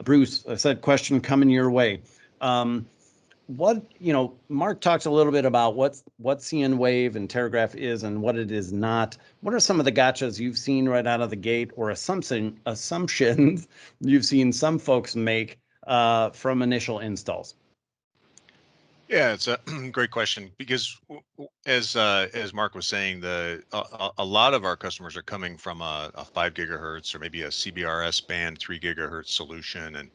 Bruce, I said question coming your way. Mark talks a little bit about what cnWAVE and Terragraph is and what it is not. What are some of the gotchas you've seen right out of the gate, or assumptions you've seen some folks make from initial installs? Yeah, it's a great question, because as Mark was saying, a lot of our customers are coming from a 5 gigahertz or maybe a CBRS band 3 gigahertz solution, and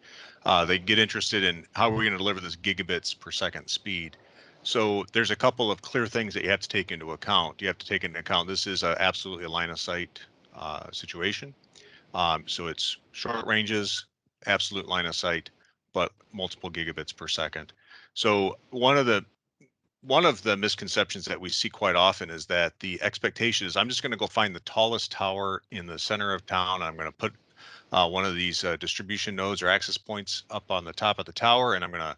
they get interested in how are we going to deliver this gigabits per second speed. So there's a couple of clear things that you have to take into account. You have to take into account this is absolutely a line of sight situation. So it's short ranges, absolute line of sight, but multiple gigabits per second. So one of the misconceptions that we see quite often is that the expectation is I'm just going to go find the tallest tower in the center of town. I'm going to put one of these distribution nodes or access points up on the top of the tower, and I'm going to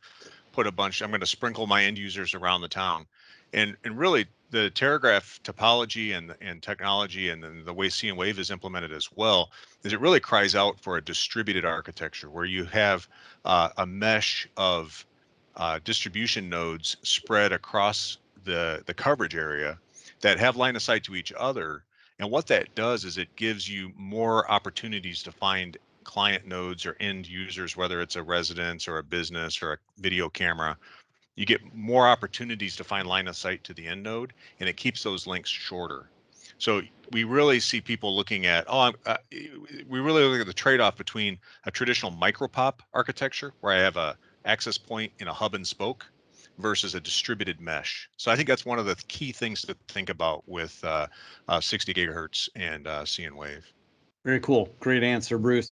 I'm going to sprinkle my end users around the town. And really, the Terragraph topology and technology and then the way cnWAVE is implemented as well is it really cries out for a distributed architecture where you have a mesh of distribution nodes spread across the coverage area that have line of sight to each other. And what that does is it gives you more opportunities to find client nodes or end users, whether it's a residence or a business or a video camera. You get more opportunities to find line of sight to the end node, and it keeps those links shorter. So we really see people looking at, we really look at the trade-off between a traditional micropop architecture where I have a access point in a hub and spoke versus a distributed mesh. So I think that's one of the key things to think about with 60 gigahertz and cnWAVE. Very cool. Great answer, Bruce.